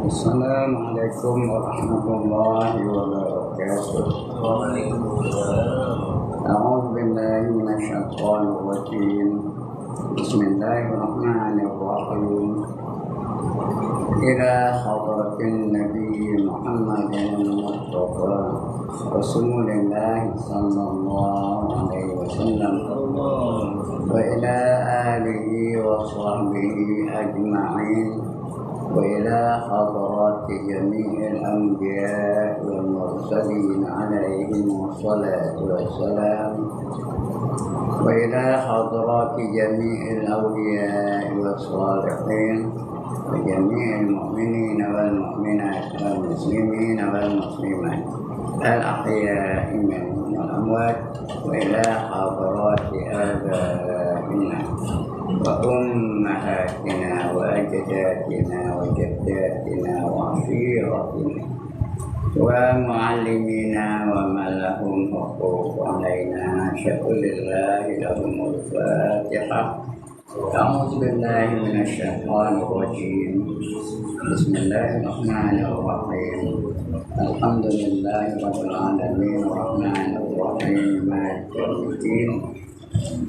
Assalamualaikum warahmatullahi wabarakatuh. A'udzu billahi minasyaitonir rajim. Bismillahirrahmanirrahim. Ila hadratin Nabi Muhammadin Mustafa Rasulullah sallallahu alaihi wasallam wa ila alihi wa sahbihi ajma'in wa ila hadrati jami'il anbiya wal mursalin alaihim wassalatu wassalam wa ila hadrati jami'il awliya wassalihin wa jami'il mu'minin wal mu'minat wal muslimin wal muslimat al ahya'i minhum wal amwat wa ila hadrati abaina wa ummahatina wa ajdatina wa jaddatina wa ashiratina wa muallimina wa ma lahum huquq alaina syukulillahi lahumul fatihah. A'udzu billahi minasyaitonir rajim. Bismillahirrahmanirrahim. Alhamdulillahi rabbil alamin arrahmanir rahim maliki yaumiddin.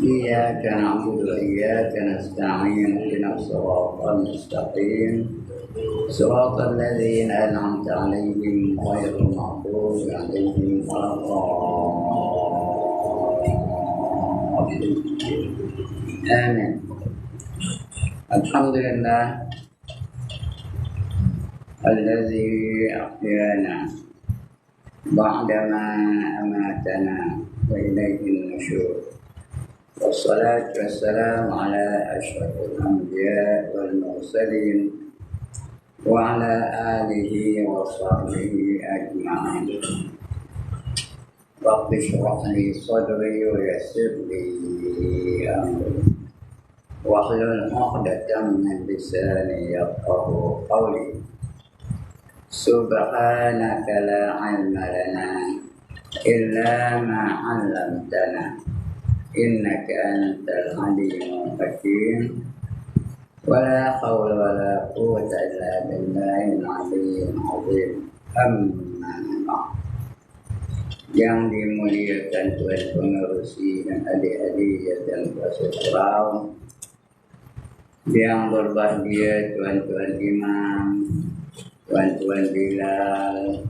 Iyyaka na'budu wa iyyaka nasta'in ihdinas siratal mustaqim siratal ladzina an'amta 'alaihim ghairil maghdubi 'alaihim waladdallin. Amin. Alhamdulillah alladzi ahyana ba'dama amatana wa ilaihin nusyur. Wassalatu wassalamu ala asyrafil anbiya wal mursalin wa ala alihi wa sahbihi ajma'in. Rabbi shrah li sadri wa yassir li amri wahlul 'uqdatam min lisani yafqahu qawli. Subhanaka la 'ilma lana illa ma 'allamtana innaka antal alimul hakim. Wala hawla wala quwwata illa billahil aliyyil azim. Amma ba'd. Yang dimuliakan Tuhan pengerusi dan adik-adik dan peserta, yang berbahagia tuan-tuan imam, tuan-tuan bilal,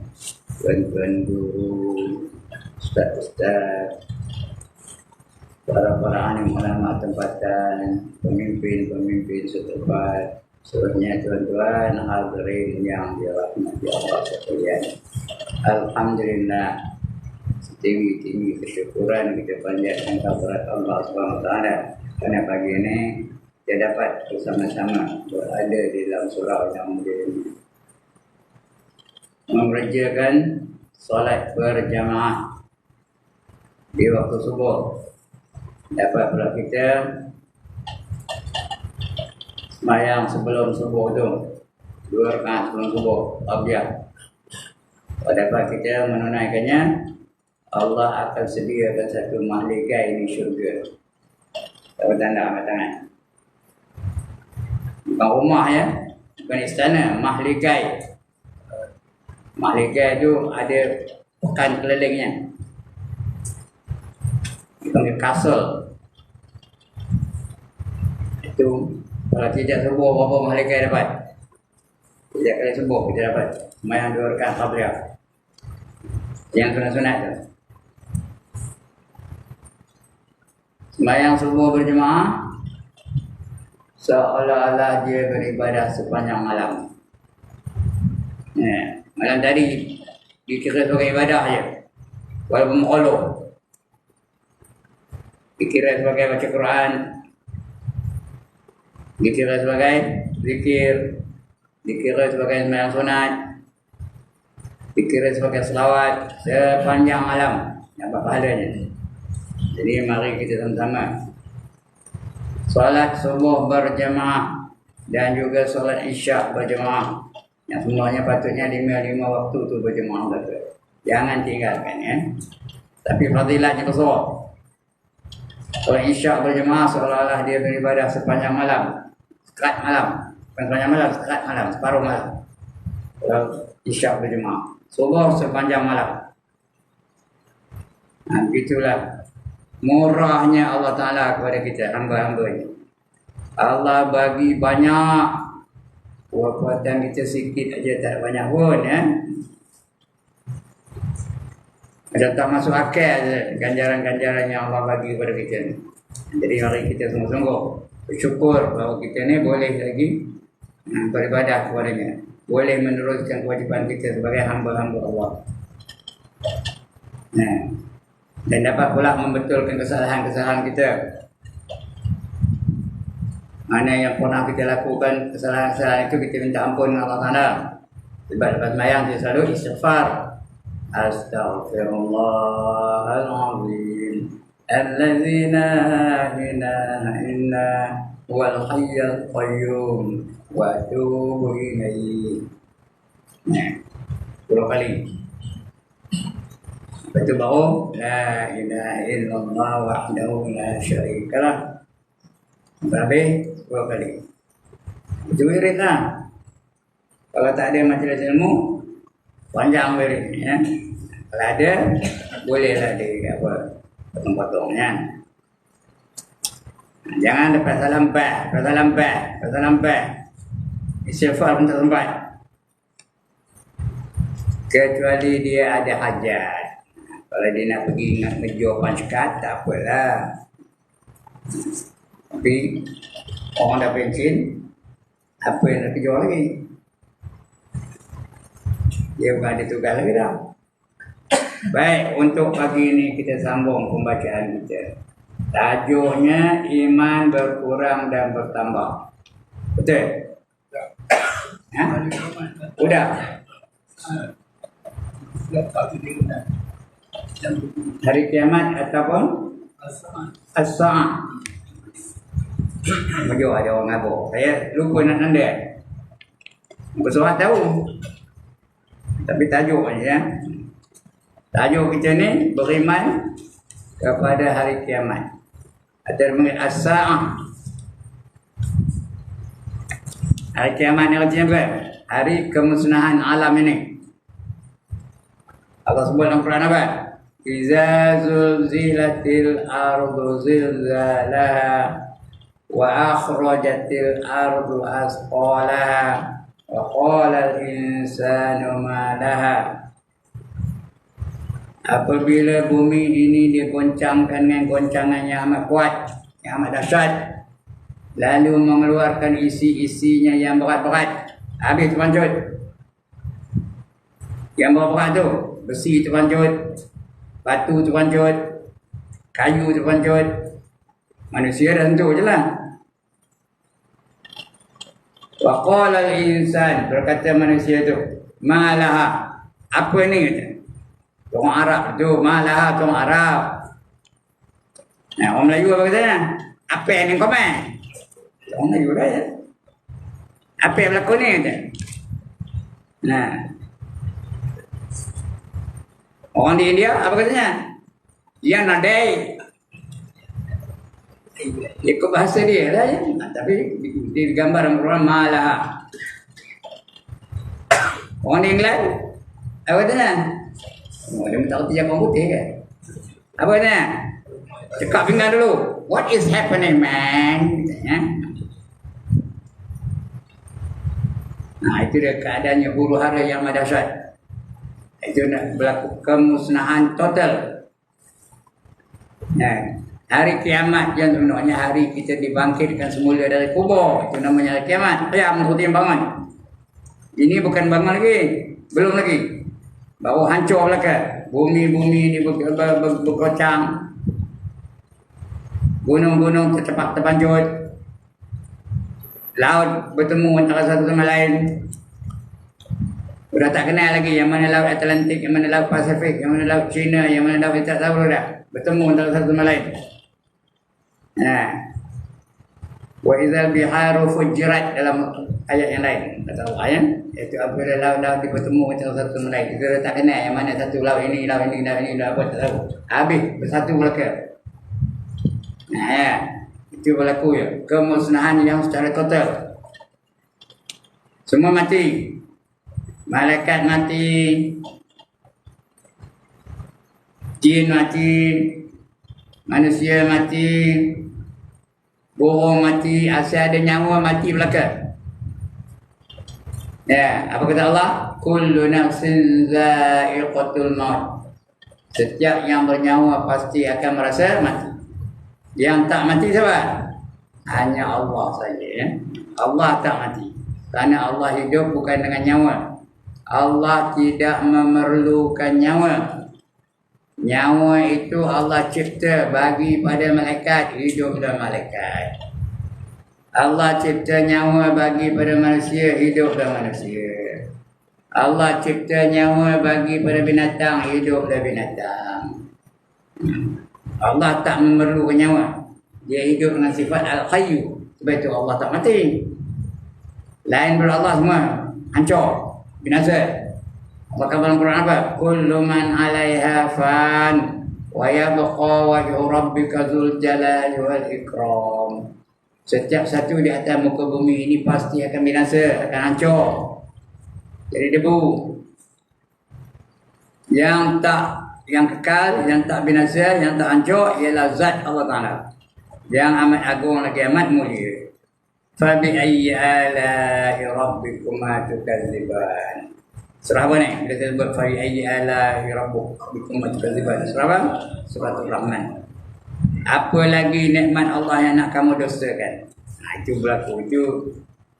tuan-tuan guru, ustaz-ustaz, para alim ulama tempatan, pemimpin-pemimpin setempat, seluruhnya tuan-tuan hadirin yang dirahmati Allah sekalian. Alhamdulillah, setinggi-tinggi kesyukuran kita panjatkan kehadirat Allah SWT karena pagi ini kita dapat bersama-sama berada di dalam surau yang mulia ini, mengerjakan solat berjamaah di waktu subuh. Dapat pula kita sembahyang sebelum subuh tu, 2 rakaat sebelum subuh tabiah. Kalau dapat kita menunaikannya, Allah akan sediakan satu mahligai di syurga. Tahu tanda angkat tangan. Bukan rumah ya, bukan istana, mahligai. Mahligai tu ada pekan kelilingnya. Panggil kasel. Itu kalau tidak subuh berapa mahligai dapat? 3 kali subuh kita dapat. Sembahyang 2 rakaat tabiah. Yang sunat-sunat tu. Sembahyang subuh berjemaah seolah-olah dia beribadah sepanjang malam. Malam tadi dikira sebagai ibadah je, walaupun makhluk. Dikira sebagai baca Quran, dikira sebagai zikir, dikira sebagai sembahyang sunat, dikira sebagai selawat sepanjang malam. Dapat pahalanya. Jadi mari kita sama-sama solat subuh berjamaah dan juga solat isyak berjamaah. Yang semuanya patutnya 5 waktu tu berjamaah betul. Jangan tinggalkan ya. Tapi fadilahnya besar. Solat isyak berjemaah seolah-olah dia beribadah sepanjang malam, sekerat malam, bukan sepanjang malam, sekerat malam, separuh malam. Isyak berjemaah. Subuh sepanjang malam. Itulah murahnya Allah Ta'ala kepada kita, hamba-hambanya. Allah bagi banyak, kekuatan kita sikit aja, tak banyak pun ya. Ada tak masuk akal ganjaran-ganjaran yang Allah bagi kepada kita ni. Jadi mari kita sungguh-sungguh bersyukur bahawa kita ni boleh lagi beribadah kepadanya, boleh meneruskan kewajipan kita sebagai hamba-hamba Allah. Dan dapat pula membetulkan kesalahan-kesalahan kita. Mana yang pernah kita lakukan kesalahan-kesalahan itu, kita minta ampun Allah Ta'ala. Sebab lepas mayang kita selalu istighfar. Astaghfirullahaladzim Alladzi la ilaha illa huwal hayyul qayyum wa atubu ilaihi. 10 kali. Lepas tu baru la ilaha illallah wahdahu la syarikalah. Habis 10 kali. Itu wirid lah. Kalau tak ada majlis ilmu, panjang wirid ya. Kalau ada, bolehlah dia potong-potong ya. Jangan lepas salam. Istighfar pun tak sempat. Kecuali dia ada hajat. Kalau dia nak pergi nak ngejual pancekat, tak apalah. Tapi orang dah pensin, apa yang nak jual lagi? Dia bukan ada tugas lagi dah. Baik, untuk pagi ini kita sambung pembacaan kita. Tajuknya iman berkurang dan bertambah. Betul? Ha? Udah? Hari kiamat ataupun as-sa'ah. Baju ada orang ngabur. Saya lupa nak nanda. Bersuara tahu. Tapi tajuk ya. Tajuk kita ni beriman kepada hari kiamat. Ada mengenai as-sa'ah. Hari kiamat ni artinya apa? Hari kemusnahan alam ini. Allah sebut dalam Quran apa? Iza zulzilatil ardu zilzalaha wa akhrajatil ardu asqalaha wa qala al-insanu ma laha. Apabila bumi ini digoncangkan dengan goncangan yang amat kuat, yang amat dahsyat, lalu mengeluarkan isi-isinya yang berat-berat, habis terpancut. Yang berat-berat tu, besi terpancut, batu terpancut, kayu terpancut. Manusia dah tentu je lah. Wa qala al-insan, berkata manusia tu, malaha, apa ni kata? Orang Arab tu, malaha tu orang Arab. Nah, orang Melayu apa katanya? Apa yang ni komen? Orang Melayu lah ya. Apa yang berlaku ni kata? Nah, orang di India apa katanya? Dia nadai. Ikut bahasa dia lah ya. Tapi digambar orang malaha. Orang di England apa katanya? Oh, dia tak kerti yang putih kan? Apa katanya? Cakap pinggan dulu. What is happening, man? Katanya. Nah, itu dia keadaannya huru hara yang dahsyat. Itu nak berlaku kemusnahan total. Nah, hari kiamat yang sebenarnya hari kita dibangkitkan semula dari kubur. Itu namanya hari kiamat. Qiyam yang bangun. Ini bukan bangun lagi. Belum lagi. Baru hancur belakang. Bumi-bumi ini berkocang. Gunung-gunung tercepat terpancut. Laut bertemu antara satu sama lain. Sudah tak kenal lagi yang mana laut Atlantik, yang mana laut Pasifik, yang mana laut China, yang mana laut kita tahu dah. Bertemu antara satu sama lain. Wa idzal biharu fujirat dalam ayat yang lain. Kata Allah ya, iaitu apabila laut-laut bertemu antara satu sama lain. Kita tak kenal yang mana satu laut ini, laut ini, laut ini, laut apa tak tahu. Habis bersatu belaka. Itu berlaku ya. Kemusnahan yang secara total. Semua mati. malaikat mati, jin mati, manusia mati, burung mati, asal ada nyawa mati belaka. Ya, apa kata Allah? Kullu nafsin za'iqatul maut. Setiap yang bernyawa pasti akan merasa mati. Yang tak mati siapa? Hanya Allah saja. Ya? Allah tak mati. Kerana Allah hidup bukan dengan nyawa. Allah tidak memerlukan nyawa. Nyawa itu Allah cipta bagi pada malaikat, hiduplah malaikat. Allah cipta nyawa bagi pada manusia, hiduplah manusia. Allah cipta nyawa bagi pada binatang, hiduplah binatang. Allah tak memerlukan nyawa. Dia hidup dengan sifat Al-Hayyu. Sebab itu Allah tak mati. Lain pada Allah semua hancur, binasa. Allah kata dalam Quran apa? Kullu man 'alaiha fan wa yabqa wajhu rabbika dzul jalali wal ikram. Setiap satu di atas muka bumi ini pasti akan binasa, akan hancur. Jadi debu. Yang kekal, yang tak binasa, yang tak hancur ialah zat Allah Taala. Yang amat agung lagi amat mulia. Fa bi ayyi ala'i rabbikuma tukadziban. Surah apa ni? Bila kita sebut fa bi ayyi ala'i rabbikuma tukadziban. Surah apa? Surah Ar-Rahman. Apa lagi nikmat Allah yang nak kamu dosakan? Itu berlaku. Itu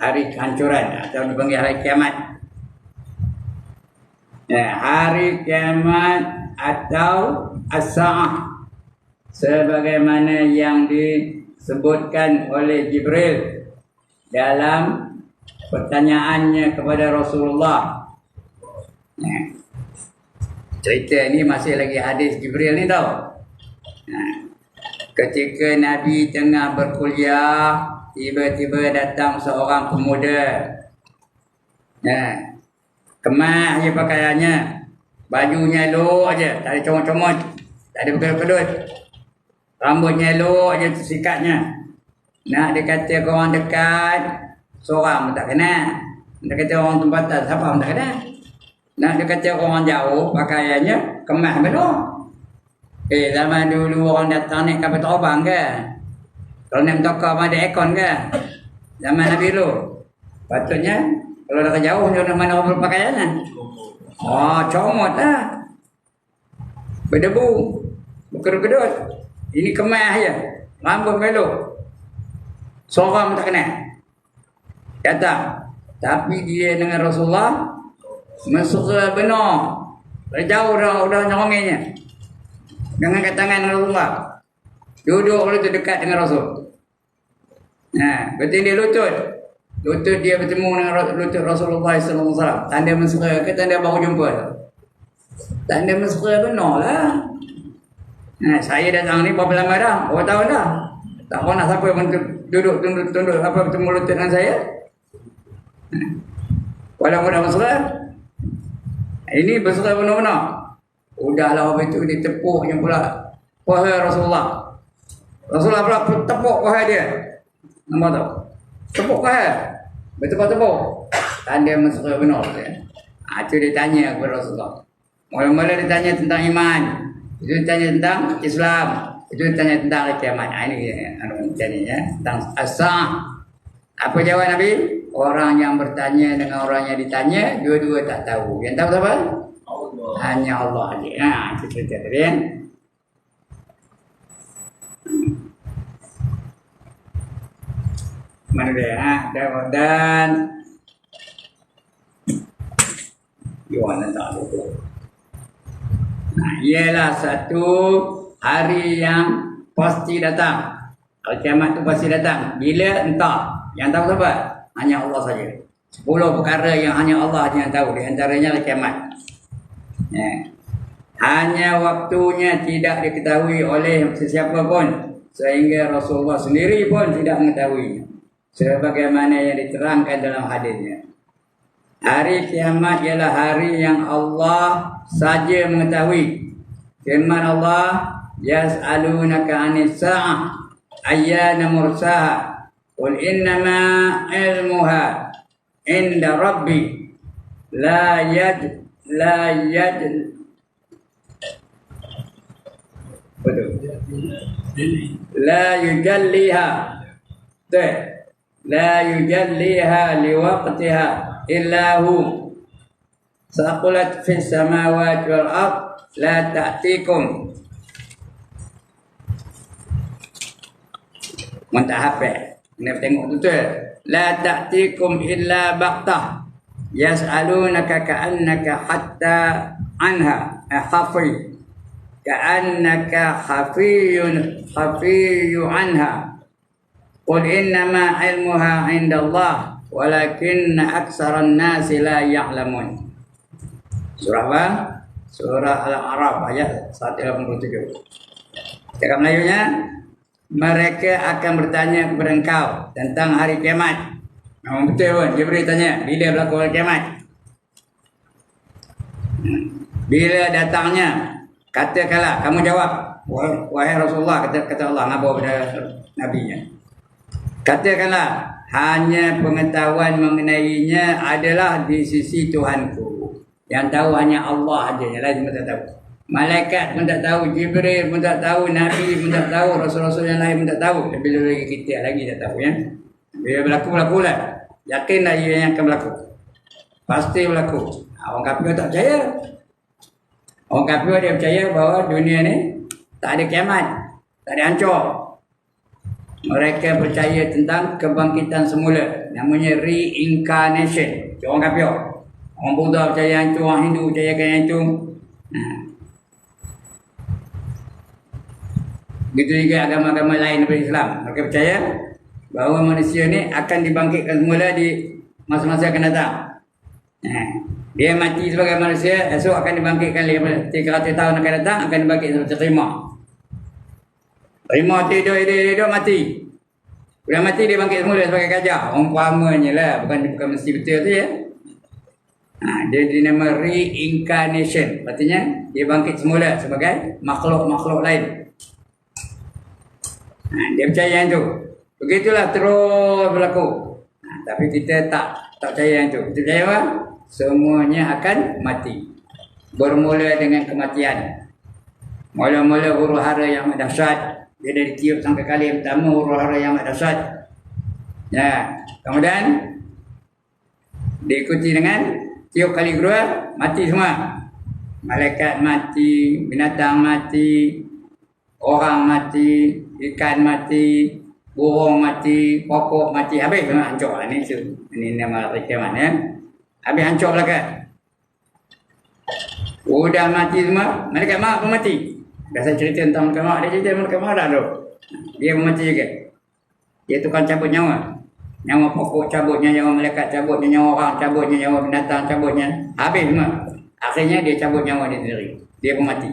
hari kehancuran atau dipanggil hari kiamat. Ya, hari kiamat atau as-sa'ah sebagaimana yang disebutkan oleh Jibril dalam pertanyaannya kepada Rasulullah. Ya. Cerita ni masih lagi hadis Jibril ni tau. Ya. Ketika Nabi tengah berkuliah, tiba-tiba datang seorang pemuda. Ya. Kemas je pakaiannya, bajunya elok aja, tak ada comot-comot, tak ada pedut-pedut, rambutnya elok aja sikatnya. Nak dia kata kau orang dekat, seorang pun tak kenal. Dia kata orang tempatan, siapa pun tak kenal. Nak dia kata orang jauh, pakaiannya kemas betul. Zaman dulu orang datang naik kapal terbang ke? Kalau naik motor ada aircon ke? Zaman Nabi dulu. Patutnya kalau dah jauh macam mana orang berpakaian kan? Oh, comot lah. Berdebu. Berkedut-kedut. Ini kemas je. Rambut belok. Seorang pun tak kenal. Datang. Tapi dia dengan Rasulullah mesra benar. Dari jauh dah nyoronginya. Dengan kat tangan Rasulullah. Duduk lutut dekat dengan Rasul. Nah, betul dia lutut. Lutut dia bertemu dengan lutut Rasulullah SAW. Tanda mesra ke tanda baru jumpa? Tanda mesra benar lah. Nah, saya datang ni berapa lama dah? Berapa tahun dah? Tak pernah siapa pun duduk tunduk apa bertemu lutut dengan saya. Walaupun dah mesra. Ini mesra benar-benar. Udahlah apa itu ditepuknya pula paha Rasulullah. Rasulullah pula tepuk paha dia. Nampak tak? Tepuk paha. Betul-betul. Tanda mesra benar. Itu dia tanya kepada Rasulullah. Mula-mula dia tanya tentang iman. Itu dia tanya tentang Islam. Itu dia tanya tentang kiamat. Ini tanya tentang as-sa'ah. Apa jawab Nabi? Orang yang bertanya dengan orang yang ditanya, dua-dua tak tahu. Yang tahu siapa? Allah. Hanya Allah saja. Nah, itu cerita tadi kan. Mana dia? Dan Yohanan tak lupa. Nah, ialah satu hari yang pasti datang. Kalau kiamat tu pasti datang. Bila? Entah. Yang tahu siapa? Hanya Allah saja. 10 perkara yang hanya Allah yang tahu. Di antaranya adalah kiamat. Ya. Hanya waktunya tidak diketahui oleh sesiapa pun. Sehingga Rasulullah sendiri pun tidak mengetahuinya. Sebagaimana yang diterangkan dalam hadisnya. Hari kiamat ialah hari yang Allah saja mengetahui. Firman Allah, yas'alunaka 'anis sa'ah ayyana mursaha qul innama ilmuha inda rabbi la yad betul la yujalliha betul la yujalliha liwaqtiha illa hu saqulat fis samawati wal ard la ta'tikum mentahap nak tengok betul la ta'tikum illa baqtah yas'alunaka ka'annaka hatta anha khafi ka'annaka khafiyyu anha qul innama ilmuha 'indallah walakinna aktsaran nasi la ya'lamun. Surah apa? Surah Al-A'raf ayat 187. Cakap Melayunya, mereka akan bertanya kepada engkau tentang hari kiamat. Memang betul pun, dia beri tanya, bila berlaku hari kiamat? Bila datangnya? Katakanlah, kamu jawab, wahai Rasulullah, kata Allah, ngapa pada Nabi-Nya. Katakanlah, hanya pengetahuan mengenainya adalah di sisi Tuhanku. Yang tahu hanya Allah saja, yang lain pun tak tahu. Malaikat pun tak tahu, Jibril pun tak tahu, Nabi pun tak tahu, Rasul-Rasul yang lain pun tak tahu. Bila lagi kita lagi tak tahu ya. Bila berlaku lah. Yakinlah ia yang akan berlaku. Pasti berlaku. Orang kafir tak percaya. Orang kafir dia percaya bahawa dunia ni tak ada kiamat, tak ada hancur. Mereka percaya tentang kebangkitan semula, namanya reincarnation. Orang kafir. Orang Buddha percaya hancur, orang Hindu percaya hancur. Begitu juga agama-agama lain daripada Islam. Mereka percaya bahawa manusia ni akan dibangkitkan semula di masa-masa akan datang. Dia mati sebagai manusia, esok akan dibangkitkan 300 tahun akan datang, akan dibangkit seperti terima. Terima tidur, mati. Sudah mati dia bangkit semula sebagai gajah. Umpamanya lah, bukan mesti betul tu ya. Dia dinama reincarnation. Artinya dia bangkit semula sebagai makhluk-makhluk lain. Dia percaya yang tu. Begitulah terus berlaku. Tapi kita tak percaya yang tu. Kita percaya apa? Semuanya akan mati. Bermula dengan kematian. Mula-mula huru hara yang dahsyat. Dia dah ditiup sampai kali yang pertama huru hara yang dahsyat. Ya, kemudian diikuti dengan tiup kali kedua, mati semua. Malaikat mati, binatang mati, orang mati, ikan mati, burung mati, pokok mati, habis memang hancur. Ini nama kiamat ya. Habis hancur belakang. Udah mati semua, malaikat maut pun mati. Dah saya cerita tentang malaikat maut, dia cerita malaikat maut dah tu. Dia pun mati juga. Dia tukang cabut nyawa. Nyawa pokok cabutnya, nyawa malaikat cabutnya, nyawa orang cabutnya, nyawa binatang cabutnya. Habis semua. Akhirnya dia cabut nyawa dia sendiri. Dia pun mati.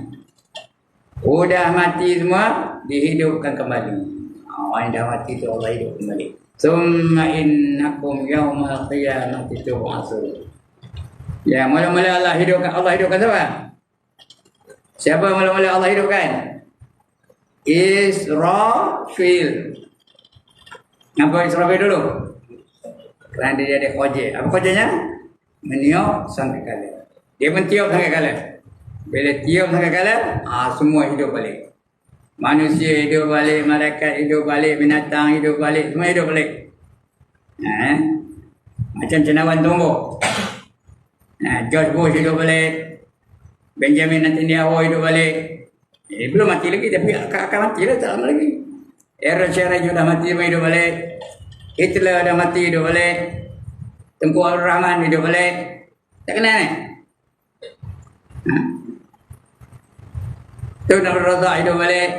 Udah mati semua, dihidupkan kembali. Orang yang dah mati tu Allah hidup kembali. Summa innakum yawmal qiyamati tub'atsun. Ya, mula-mula Allah hidupkan siapa? Siapa mula-mula Allah hidupkan? Israfil. Nampak Israfil dulu? Kerana dia ada kojek. Apa kojeknya? Meniup sangkakala. Dia pun tiup sangkakala. Bila tiup sangkakala, semua hidup balik. Manusia hidup balik, malaikat hidup balik, binatang hidup balik, semua hidup balik. Macam cendawan tumbuh. George Bush hidup balik, Benjamin Netanyahu hidup balik. Belum mati lagi, tapi akan mati lah, tak lama lagi. Aaron Shearer sudah mati, hidup balik. Hitler dah mati, hidup balik. Tengku Abdul Rahman hidup balik. Tak kenal ni? Tun Abdul Razak hidup balik.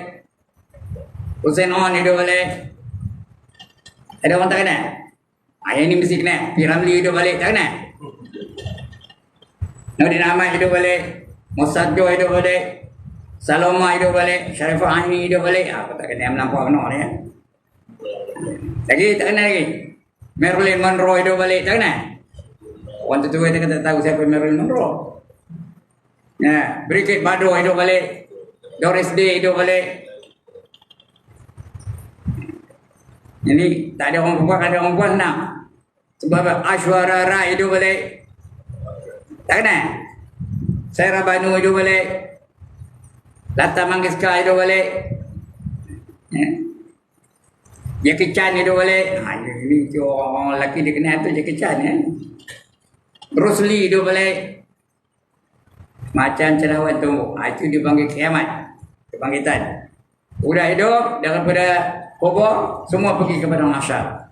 Hussein On hidup balik. Ada orang tak kenal? Yang ni mesti kenal. P. Ramlee hidup balik, tak kenal? Nurdin Ahmad hidup balik. Mossadegh hidup balik. Saloma hidup balik. Sharifah Aini hidup balik. Aku tak kenal melampau kenal ni ya. Lagi tak kenal lagi. Marilyn Monroe hidup balik, tak kenal? Orang tertua kita tak tahu siapa Marilyn Monroe. Brigitte Bardot hidup balik. Doris Day hidup balik. Jadi tak ada orang perempuan, ada orang perempuan senang. Sebab Aishwarya Rai hidup balik. Tak kena. Saya Rabanu hidup balik. Lata Mangkiska hidup balik. Jackie Chan hidup balik. Ini orang lelaki dia kenal tu Jackie Chan. Bruce Lee hidup balik. Macam cendawan tu. Itu dipanggil kiamat. Kebangkitan. Udah hidup daripada kubur, semua pergi ke padang mahsyar.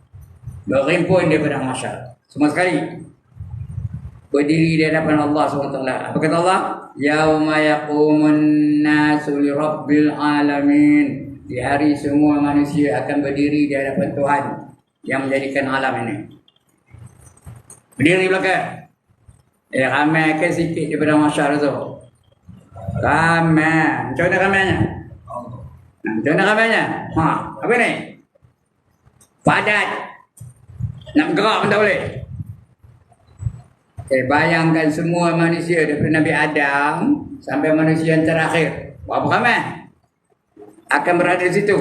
Berhimpun di padang mahsyar. Semua sekali. Berdiri di hadapan Allah SWT. Apa kata Allah? Yauma yaqumun nasu li rabbil alamin. Di hari semua manusia akan berdiri di hadapan Tuhan yang menjadikan alam ini. Berdiri belakang. Ramai ke sikit di padang mahsyar tu. Ramai. Macam mana ramainya? Macam mana ramainya? Apa ni? Padat. Nak bergerak pun tak boleh. Bayangkan semua manusia daripada Nabi Adam sampai manusia yang terakhir. Berapa ramai? Akan berada di situ.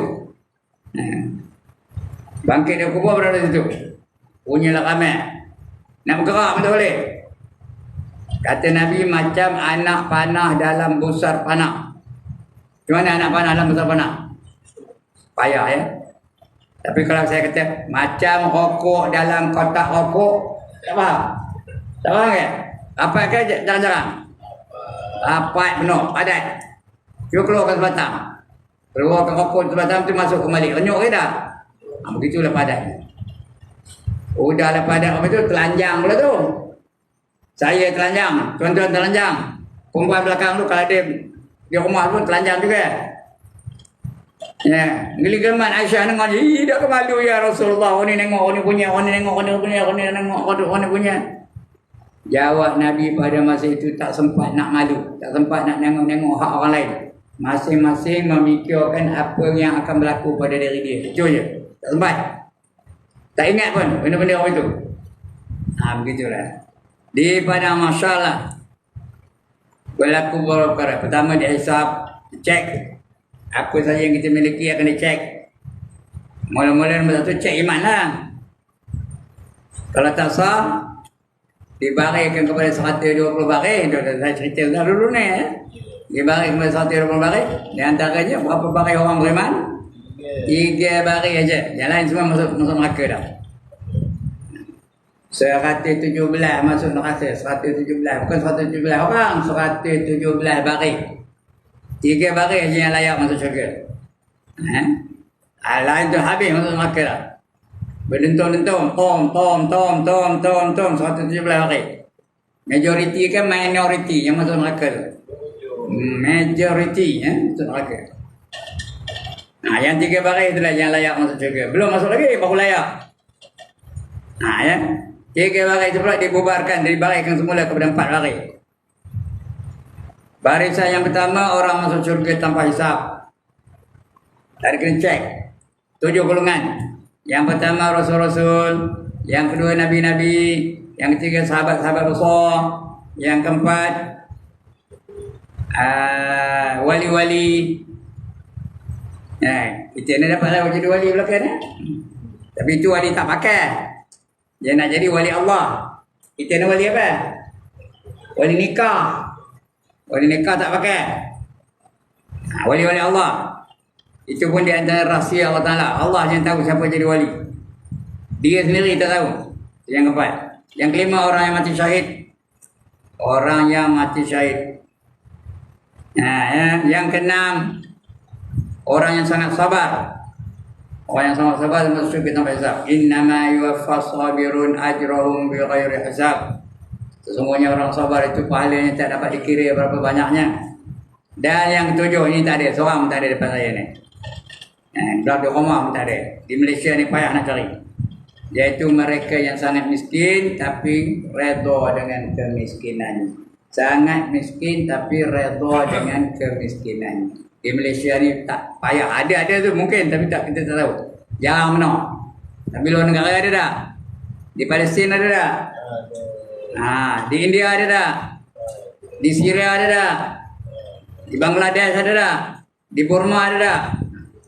Bangkit dari kubur berada di situ. Punyalah ramai. Nak bergerak pun tak boleh. Kata Nabi macam anak panah dalam busar panah. Macam mana anak panah dalam busar panah? Payah ya. Tapi kalau saya kata macam rokok dalam kotak rokok, tak faham? Tak faham ke? Apa ke jarang-jarang? Rapat penuh, padat. Cuba keluarkan sebatang. Keluarkan rokok sebatang tu masuk kembali. Renyuk ke dah? Begitulah padat. Udahlah padat apa tu, telanjang pula tu. Saya telanjang, tuan-tuan telanjang. Perempuan belakang tu kalau dia di rumah pun telanjang juga. Ya, geligaman Aisyah dengar, "Ih, dah kemalu ya Rasulullah. Ini nengok, ini punya, ini nengok, ini punya, ini nengok, ini punya." Jawab Nabi pada masa itu tak sempat nak malu, tak sempat nak nengok-nengok hak orang lain. Masing-masing memikirkan apa yang akan berlaku pada diri dia. Itu je. Tak sempat. Tak ingat pun benda-benda orang itu. Begitulah. Di padang mahsyar lah berlaku beberapa perkara. Pertama dihisap, cek apa saja yang kita miliki akan dicek. Mula-mula nombor satu cek iman lah. Kalau tak sah, dibarikan kepada 120 baris. Saya cerita dah dulu ni. Dibarikan kepada 120 baris. Di antaranya berapa baris orang beriman? 3 baris aja. Yang lain semua masuk neraka dah. 117 masuk neraka. 117. Bukan 117 orang. 117 baris. 3 baris je yang layak masuk syurga. Lain tu habis masuk neraka dah. Berdentung-dentung. Tom. 117 baris. Majoriti kan minority yang masuk neraka tu. Majority masuk neraka. Yang 3 baris itulah yang layak masuk syurga. Belum masuk lagi, baru layak. Ya. 3 baris itu pula dibubarkan, dibarikan semula kepada 4 baris. Barisan yang pertama orang masuk syurga tanpa hisab. Tak ada kena cek. 7 golongan. Yang pertama Rasul-Rasul, yang kedua Nabi-Nabi, yang ketiga sahabat-sahabat Rasul, yang keempat wali-wali. Kita ni dapatlah jadi wali belakang. Tapi itu wali tak pakai. Dia nak jadi wali Allah. Kita ni wali apa? Wali nikah. Wali nikah tak pakai. Wali-wali Allah. Itu pun di antara rahsia Allah Ta'ala. Allah yang tahu siapa jadi wali. Dia sendiri tak tahu. Yang keempat. Yang kelima orang yang mati syahid. Orang yang mati syahid. Yang keenam orang yang sangat sabar. Orang yang sangat sabar masuk syurga tanpa hisab. Innama yuwaffas sabirun ajrahum bighairi hisab. Sesungguhnya orang sabar itu pahalanya tak dapat dikira berapa banyaknya. Dan yang ketujuh ini tak ada, seorang pun tak ada depan saya ni. Belah di rumah pun tak ada. Di Malaysia ni payah nak cari. Iaitu mereka yang sangat miskin tapi redha dengan kemiskinan. Sangat miskin tapi redha dengan kemiskinan. Di Malaysia ni tak payah. Ada tu mungkin tapi tak, kita tak tahu. Jarang benar. Tapi luar negara ada dah. Di Palestin ada dah. Di India ada dah. Di Syria ada dah. Di Bangladesh ada dah. Di Burma ada dah.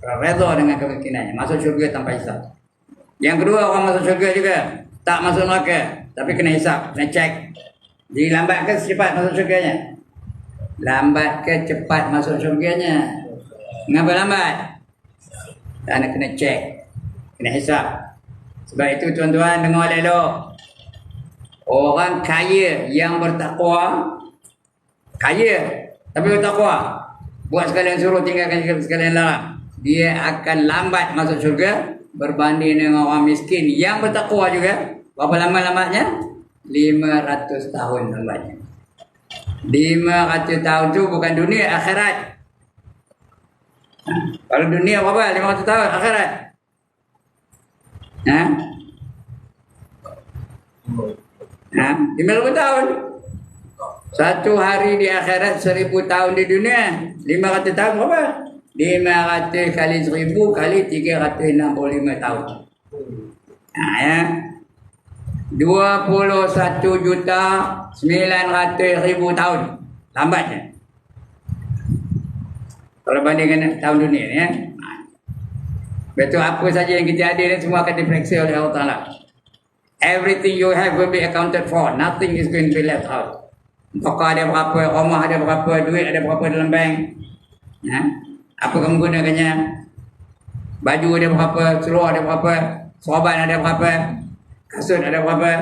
Redha dengan kemiskinannya. Masuk syurga tanpa hisab. Yang kedua orang masuk syurga juga. Tak masuk neraka. Tapi kena hisab. Kena cek. Lambat ke cepat masuk syurganya? Lambat ke cepat masuk syurganya? Mengapa lambat? Anda kena cek, kena hisap. Sebab itu tuan-tuan dengar elok. Orang kaya yang bertakwa, kaya tapi bertakwa, buat sekalian suruh, tinggalkan sekalian larang, dia akan lambat masuk syurga berbanding dengan orang miskin yang bertakwa juga. Berapa lama lambatnya? 500 tahun lambatnya. 500 tahun tu bukan dunia, akhirat. Kalau dunia berapa? 500 tahun, akhirat. Ha? 50 tahun. Satu hari di akhirat, 1000 tahun di dunia. 500 tahun berapa? 500 kali 1000 kali 365 tahun. Ya. 21.900.000 tahun lambatnya. Kalau bandingkan tahun dunia ni, ya. Betul, apa saja yang kita ada ni semua akan diperiksa oleh Allah Ta'ala. Everything you have will be accounted for. Nothing is going to be left out. Tokah ada berapa, rumah ada berapa, duit ada berapa dalam bank. Ya? Apa kamu gunakannya? Baju ada berapa, seluar ada berapa, sorban ada berapa, kasut ada berapa.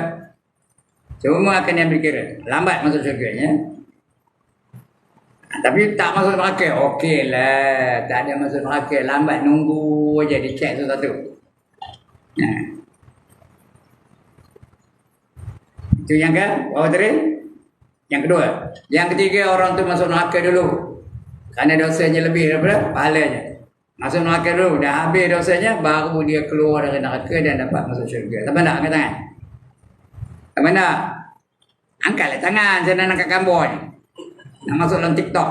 Semua akan diambil kira. Lambat masuk syurganya. Tapi tak masuk neraka, okey lah. Tak ada masuk neraka, lambat nunggu je dicek satu-satu. Nah. Itu yang ke? Bawa tadi. Yang kedua. Yang ketiga, orang tu masuk neraka dulu. Kerana dosanya lebih daripada pahalanya. Masuk neraka dulu, dah habis dosanya, baru dia keluar dari neraka dan dapat masuk syurga. Tak nak angkat tangan? Tak nak? Angkatlah tangan, saya nak angkat gambar ni. Nak masuk dalam TikTok.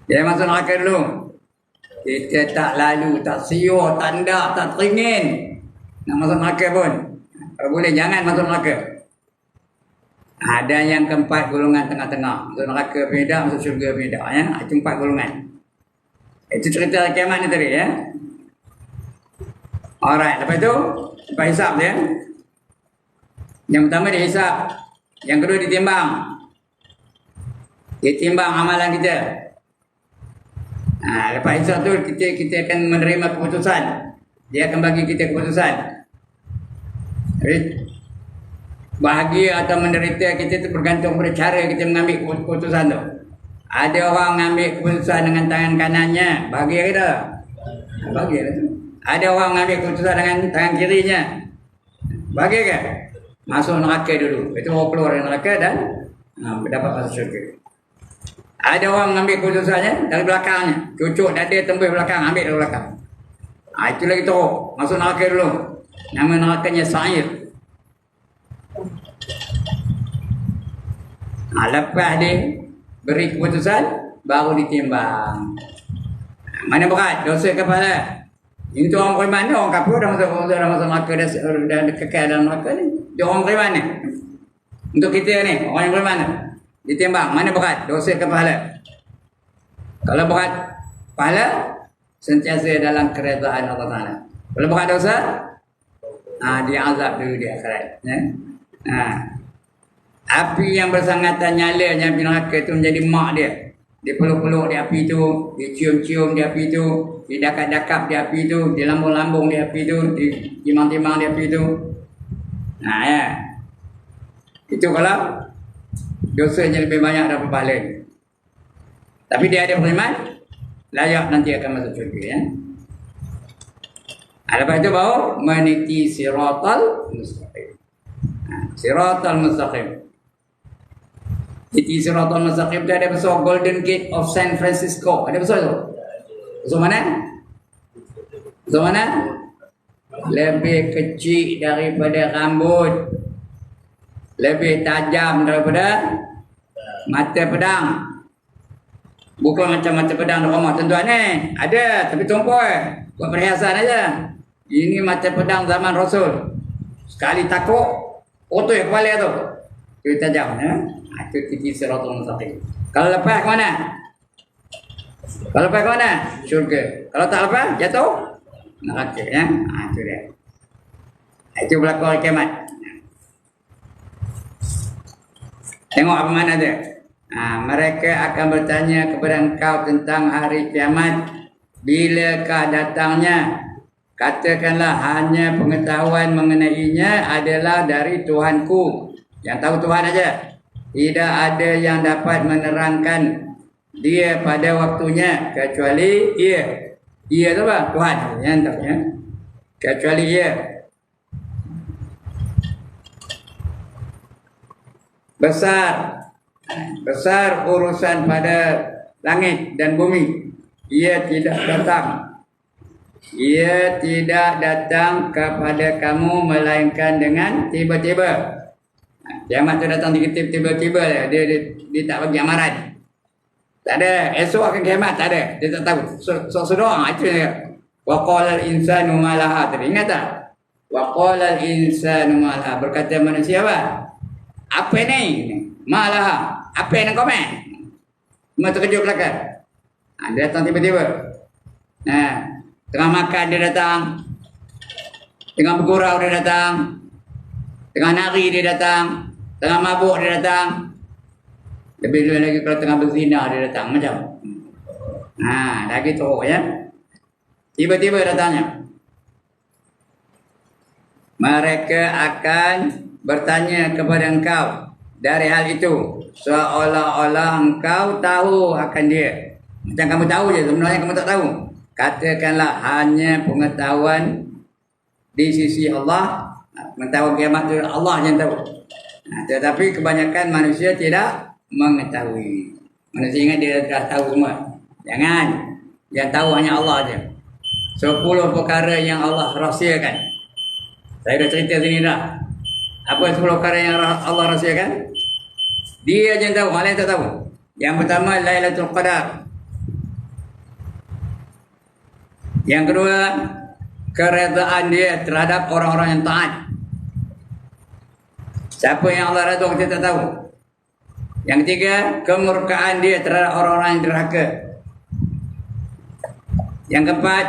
Dia masuk neraka dulu. Kita tak lalu, tak siur, tak ndak, tak teringin nak masuk neraka pun. Kalau boleh jangan masuk neraka. Ada yang keempat golongan tengah-tengah. Masuk neraka beda, masuk syurga beda. Ya? Itu 4 golongan. Itu cerita kiamat ni tadi. Ya? Alright, lepas tu lepas hisap dia. Yang pertama dia hisap. Yang kedua ditimbang. Ditimbang amalan kita. Lepas hisap tu kita akan menerima keputusan. Dia akan bagi kita keputusan. Jadi, bahagia atau menderita kita tu bergantung pada cara kita mengambil keputusan tu. Ada orang mengambil keputusan dengan tangan kanannya, bahagia ke tak? Bahagia lah tu. Ada orang mengambil keputusan dengan tangan kirinya, bahagia ke? Masuk neraka dulu. Itu orang keluar dari neraka dan dapat masuk syurga. Ada orang mengambil keputusannya dari belakangnya, cucuk dada tembus belakang, ambil dari belakang. Itu lagi teruk, masuk neraka dulu. Nama nerakanya Sa'ir. Lepas dia beri keputusan, baru ditimbang. Mana berat? Dosa kepala. Ini tu orang beriman ni, orang kafir dah masuk neraka, dah kekal dalam neraka ni. Dia orang beriman ni. Untuk kita ni, orang yang beriman ni, ditimbang. Mana berat? Dosa kepala. Kalau berat kepala, sentiasa dalam keredaan Allah Ta'ala. Kalau berat dosa, dia azab dulu di akhirat. Ya? Api yang bersangatan nyalanya api neraka itu menjadi mak dia. Dia peluk-peluk di api itu, dia cium-cium di api itu, dia dakap-dakap di api itu, dia lambung-lambung di api itu, dia timang-timang di api itu. Ya. Itu kalau dosanya lebih banyak daripada pahala. Tapi dia ada beriman, layak nanti akan masuk syurga. Ya. Lepas itu baru meniti siratal mustaqim. Siratal mustaqim. Titi Siratal Mustaqim itu ada besar Golden Gate of San Francisco. Ada besar tu? Besar mana? Besar mana? Lebih kecil daripada rambut. Lebih tajam daripada mata pedang. Bukan macam mata pedang di rumah tuan-tuan ni. Ada, tapi tumpuan. Buat perhiasan aja. Ini mata pedang zaman Rasul. Sekali takut, potong kepala tu. Itu tajam. Ya? Itu titi Siratal Mustaqim. Kalau lepas ke mana? Kalau lepas ke mana? Syurga. Kalau tak lepas, jatuh neraka. Ya? Itu dia. Itu berlaku hari kiamat. Tengok apa mana dia. Mereka akan bertanya kepada engkau tentang hari kiamat. Bilakah datangnya? Katakanlah hanya pengetahuan mengenainya adalah dari Tuhanku. Yang tahu Tuhan aja. Tidak ada yang dapat menerangkan dia pada waktunya kecuali ia. Ia tu apa? Tuhan yang tahu ya. Kecuali ia. Besar urusan pada langit dan bumi. Ia tidak datang kepada kamu melainkan dengan tiba-tiba. Kiamat tu datang tiba-tiba dia tak bagi amaran. Tak ada. Esok akan kiamat, tak ada. Dia tak tahu. Sedang itu dia. Wa qala al-insanu ma laha. Ingat tak? Wa qala al-insanu ma laha. Berkata manusia apa? Apa ni? Ma laha. Apa yang kau main? Cuma terkejut belakang. Dia datang tiba-tiba. Tengah makan dia datang. Tengah bergurau dia datang. Tengah nari dia datang. Tengah mabuk dia datang. Lebih lagi kalau tengah berzina dia datang macam. Lagi teruk ya. Tiba-tiba datangnya. Mereka akan bertanya kepada engkau dari hal itu seolah-olah engkau tahu akan dia. Macam kamu tahu je, sebenarnya kamu tak tahu. Katakanlah hanya pengetahuan di sisi Allah. Pengetahuan kiamat itu Allah yang tahu. Tetapi kebanyakan manusia tidak mengetahui. Manusia ingat dia dah tahu semua. Jangan. Yang tahu hanya Allah saja. 10 perkara yang Allah rahsiakan. Saya dah cerita sini dah. Apa 10 perkara yang Allah rahsiakan? Dia je yang tahu, orang lain tak tahu. Yang pertama, Lailatul Qadar. Yang kedua, keredaan dia terhadap orang-orang yang taat. Siapa yang Allah redha kita tak tahu. Yang ketiga, kemurkaan dia terhadap orang-orang yang derhaka. Yang keempat,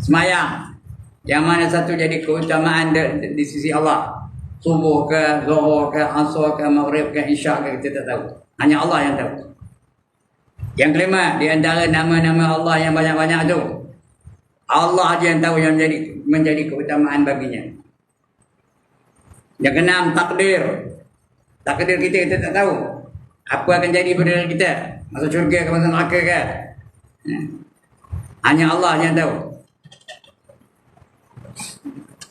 semayang. Yang mana satu jadi keutamaan di sisi Allah. Subuh ke, zuhur ke, asar ke, maghrib ke, isyak ke, kita tak tahu. Hanya Allah yang tahu. Yang kelima, di antara nama-nama Allah yang banyak-banyak itu, Allah saja yang tahu yang menjadi keutamaan baginya. Yang keenam, takdir. Takdir kita tak tahu. Apa akan jadi pada kita? Masuk syurga ke, masuk neraka ke? Hanya Allah yang tahu.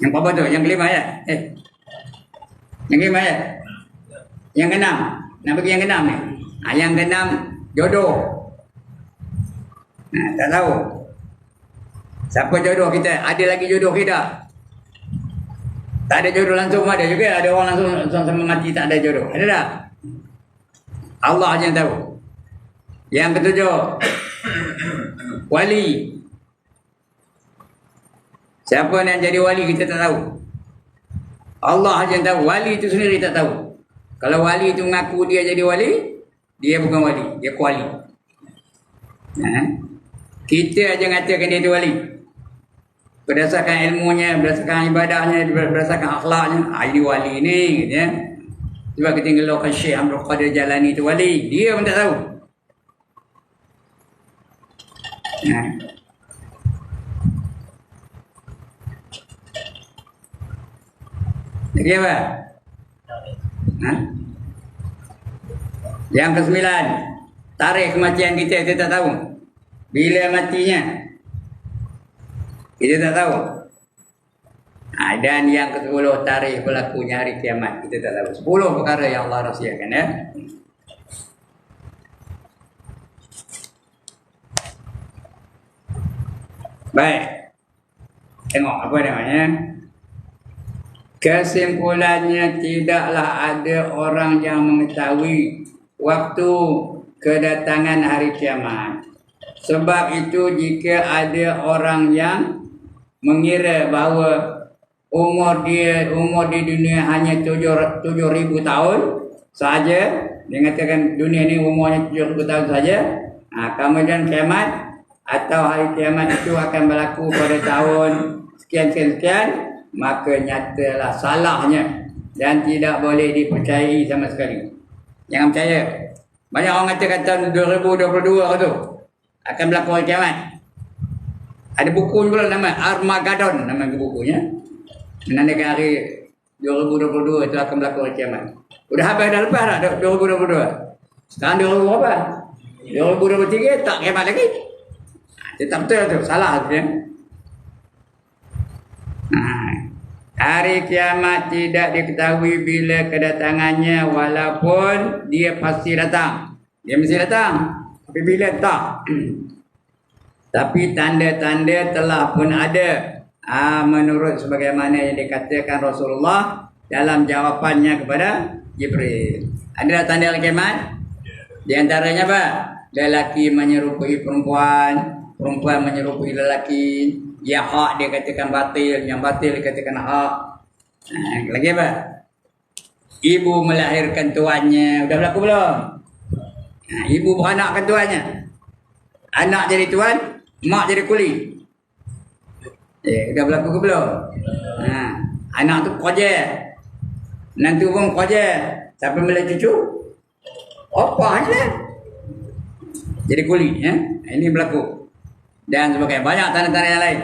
Yang berapa tu? Yang kelima ya? Yang kelima ya? Yang keenam. Nak bagi yang keenam ni? Yang keenam, jodoh. Tak tahu. Siapa jodoh kita? Ada lagi jodoh kita? Tak ada jodoh langsung ada juga. Ada orang langsung sama mati tak ada jodoh. Ada tak? Allah je yang tahu. Yang ketujuh, wali. Siapa yang jadi wali kita tak tahu. Allah je yang tahu. Wali itu sendiri tak tahu. Kalau wali itu mengaku dia jadi wali, dia bukan wali, dia kuali. Kita aja mengatakan dia itu wali. Berdasarkan ilmunya, berdasarkan ibadahnya, berdasarkan akhlaknya. Ini wali ni, gitu ya. Sebab kita ngelokkan Syekh Abdul Qadir Jalani itu wali. Dia pun tak tahu. Jadi apa? Yang ke-9, tarikh kematian kita tak tahu. Bila matinya kita tak tahu. Dan yang ke-10, tarikh berlakunya hari kiamat kita tak tahu. 10 perkara yang Allah rahsiakan ya. Baik. Tengok apa namanya? Kesimpulannya, tidaklah ada orang yang mengetahui waktu kedatangan hari kiamat. Sebab itu jika ada orang yang mengira bahawa umur di dunia hanya 7,000 tahun saja, dia katakan dunia ni umurnya 7,000 tahun saja, kemudian kiamat atau hari kiamat itu akan berlaku pada tahun sekian-sekian, maka nyatalah salahnya dan tidak boleh dipercayai sama sekali. Jangan percaya. Banyak orang kata 2022 tu akan berlaku hari kiamat. Ada buku pula nama Armageddon, nama bukunya. Menandakan hari 2022 itu akan berlaku hari kiamat. Udah habis dah, lepas dah 2022. Sekarang 2000 berapa? 2023 tak kiamat lagi. Tak betul tu, salah tu ya. Hari kiamat tidak diketahui bila kedatangannya, walaupun dia pasti datang. Dia mesti datang. Tapi bila tak. Tapi tanda-tanda telah pun ada. Menurut sebagaimana yang dikatakan Rasulullah dalam jawapannya kepada Jibril. Ada tanda hari kiamat? Di antaranya apa? Lelaki menyerupai perempuan, perempuan menyerupai lelaki. Ya hak dia katakan batil, yang batil dia katakan hak. Lagi apa? Ibu melahirkan tuannya. Sudah berlaku belum? Ibu beranakkan tuannya. Anak jadi tuan, mak jadi kuli. Sudah berlaku ke belum? Anak tu koja. Nanti pun koja. Siapa boleh cucu? Apa aja? Jadi kuli. Ini berlaku. Dan sebagainya. Banyak tanda-tanda yang lain.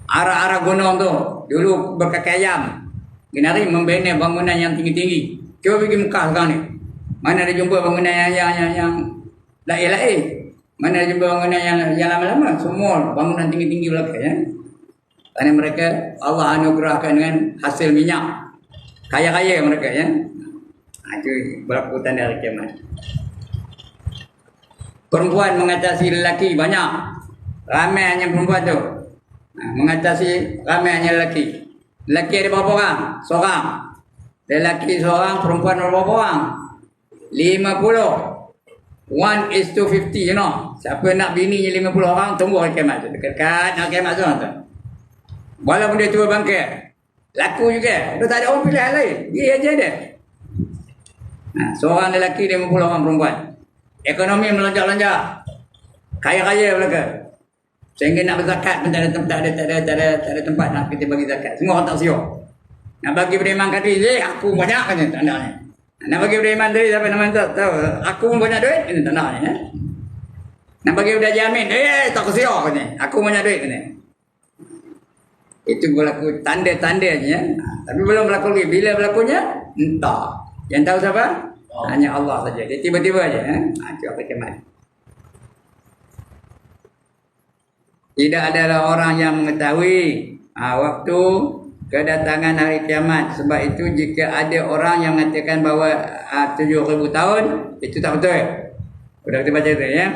Arah-arah gunung tu dulu berkaki ayam. Ginari membina bangunan yang tinggi-tinggi. Cuba pergi Mekah sekarang ni. Mana ada jumpa bangunan yang lain-lain. Mana ada jumpa bangunan yang lama-lama. Semua bangunan tinggi-tinggi belakang ya. Kerana mereka Allah anugerahkan dengan hasil minyak. Kaya-kaya mereka ya. Itu berlaku tanda hari kiamat. Perempuan mengatasi lelaki banyak. Ramai hanya perempuan tu. Mengatasi ramai hanya lelaki. Lelaki ada berapa orang? Seorang. Lelaki seorang, perempuan ada berapa orang? 50. 1:50, you know. Siapa nak bini 50 orang, tunggu hari kiamat tu. Dekat nak kiamat tu. Walaupun dia tua bangkit. Laku juga. Dia tak ada orang pilihan lain. Dia aja ada. Seorang lelaki 50 orang perempuan. Ekonomi melonjak-lonjak. Kaya-kaya mereka. Sehingga nak berzakat pun tak ada tempat nak kita bagi zakat. Semua orang tak siap. Nak bagi beriman tadi, aku banyak kan tak nak ni. Nak bagi beriman tadi siapa nama tak tahu. Aku pun banyak duit, tak nak ni. Nak bagi budak jamin, tak siap kan ni. Aku banyak duit kan ni. Itu berlaku tanda-tandanya. Tapi belum berlaku lagi. Bila berlakunya? Entah. Yang tahu siapa? Hanya Allah saja. Dia tiba-tiba aja. Itu apa kiamat. Tidak ada orang yang mengetahui waktu kedatangan hari kiamat. Sebab itu jika ada orang yang mengatakan bahawa 7,000 tahun, itu tak betul. Sudah kita baca tu ya.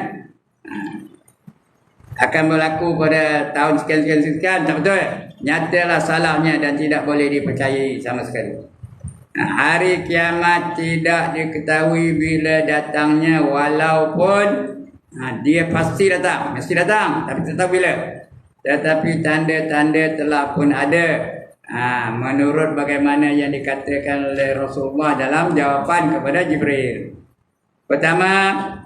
Akan berlaku pada tahun sekian, tak betul. Nyatalah salahnya dan tidak boleh dipercayai sama sekali. Hari kiamat tidak diketahui bila datangnya, walaupun dia pasti datang, mesti datang, tapi tak tahu bila. Tetapi tanda-tanda telah pun ada. Menurut bagaimana yang dikatakan oleh Rasulullah dalam jawapan kepada Jibril. Pertama,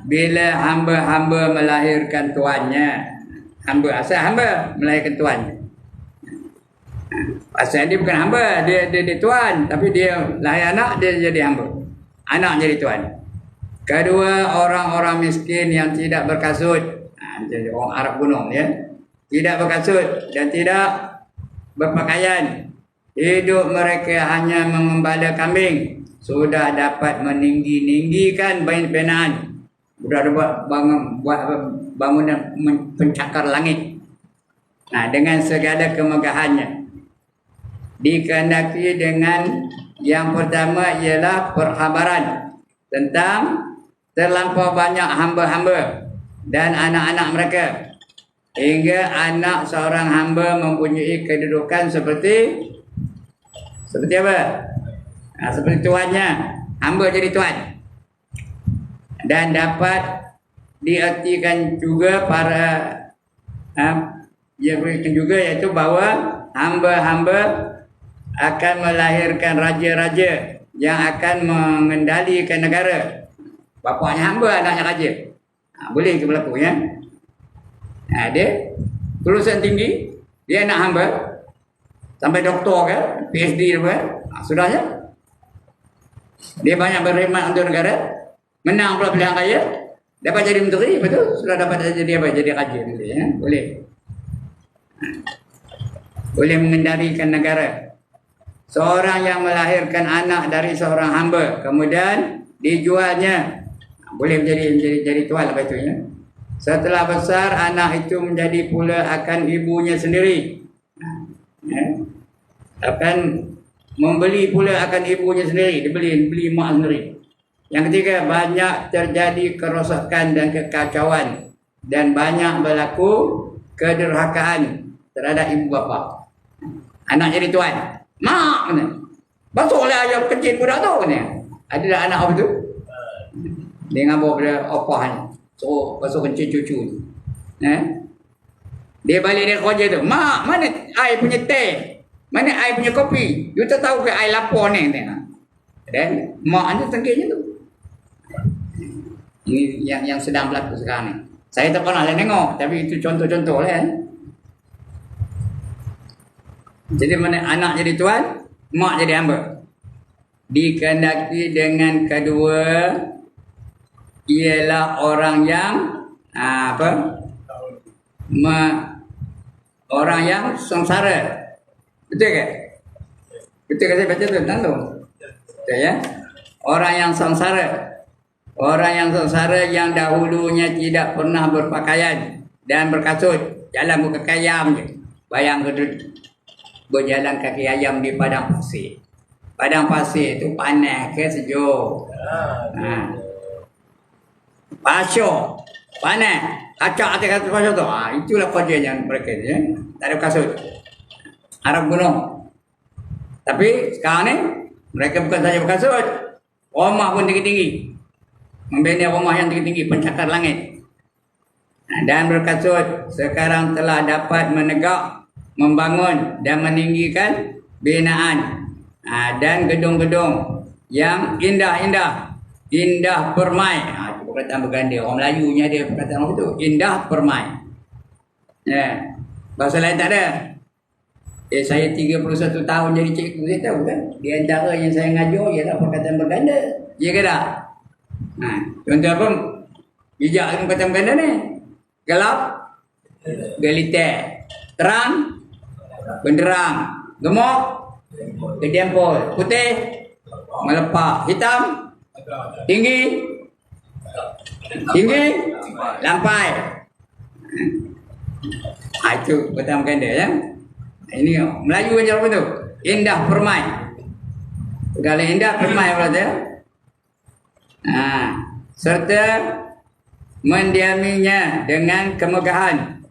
bila hamba-hamba melahirkan tuannya. Asal hamba melahirkan tuannya. Asal dia bukan hamba, dia tuan, tapi dia lahir anak, dia jadi hamba. Anak jadi tuan. Kedua, orang-orang miskin yang tidak berkasut. Jadi orang Arab gunung ya. Tidak berkasut dan tidak berpakaian. Hidup mereka hanya mengembala kambing. Sudah dapat meninggi-ninggikan binaan. Sudah buat bangunan pencakar langit. Dengan segala kemegahannya. Dikehendaki dengan yang pertama ialah perkhabaran tentang terlampau banyak hamba-hamba dan anak-anak mereka, hingga anak seorang hamba mempunyai kedudukan seperti apa? Seperti tuannya. Hamba jadi tuan. Dan dapat diartikan juga iaitu bahawa hamba-hamba akan melahirkan raja-raja yang akan mengendalikan negara. Bapaknya hamba, anaknya raja. Boleh ke berlaku ya? Dia kelulusan tinggi, dia anak hamba. sampai doktor kan, PhD kan, sudahnya. Dia banyak berkhidmat untuk negara, menang pula pilihan raya, dapat jadi menteri, betul? Sudah dapat jadi apa? Jadi raja nanti, ya? Boleh. Boleh mengendalikan negara. Seorang yang melahirkan anak dari seorang hamba, kemudian dijualnya, boleh jadi tuan apa itu, ya? Setelah besar, anak itu menjadi pula akan ibunya sendiri. Ya? Akan membeli pula akan ibunya sendiri, beli mak sendiri. Yang ketiga, banyak terjadi kerosakan dan kekacauan dan banyak berlaku kederhakaan terhadap ibu bapa. Anak jadi tuan, mak kena basuhlah ayam kecil budak tu kena. Ada tak anak apa tu? Dia ngabur pada opah, so basuh kencing cucu. Dia balik dari kerja tu, mak mana air punya teh? Mana air punya kopi? You tak tahu ke air lapar ni? Dan mak anda tengkirnya tu. Ini yang sedang berlaku sekarang ni. Saya tak pernah tengok, tapi itu contoh-contoh lah kan. Jadi mana anak jadi tuan, mak jadi hamba. Dikehendaki dengan kedua ialah orang yang orang yang sengsara. Betul ke? Betul ke saya baca tu? Tentang. Betul ya? Orang yang sengsara. Orang yang sengsara yang dahulunya tidak pernah berpakaian dan berkasut. Jalan buka kaki ayam je. Bayang ke berjalan kaki ayam di padang pasir. Padang pasir tu panas ke sejuk? Pasir. Panas. Acak atas pasir tu. Itulah kerjanya mereka. Ya? Tak ada kasut. Arab gunung. Tapi sekarang ni mereka bukan saja berkasut, rumah pun tinggi-tinggi, membina rumah yang tinggi-tinggi, pencakar langit. Dan berkasut sekarang telah dapat menegak, membangun dan meninggikan binaan dan gedung-gedung yang indah-indah, indah permai. Itu perkataan berganda. Orang Melayunya dia perkataan apa tu? Indah permai. Ya. Bahasa lain tak ada. Saya 31 tahun jadi cikgu, saya tahu kan. Di antara yang saya ngajar ialah perkataan berganda. Ya ke tak? Contoh apa? Bijak perkataan berganda ni. Gelap, gelita. Terang, benderang. Gemuk, kediampul. Putih, melepak. Hitam, tinggi, lampai. Itu perkataan berganda ya. Ini Melayu macam apa tu? Indah permai. Segala indah permai berarti ya. Serta mendiaminya dengan kemegahan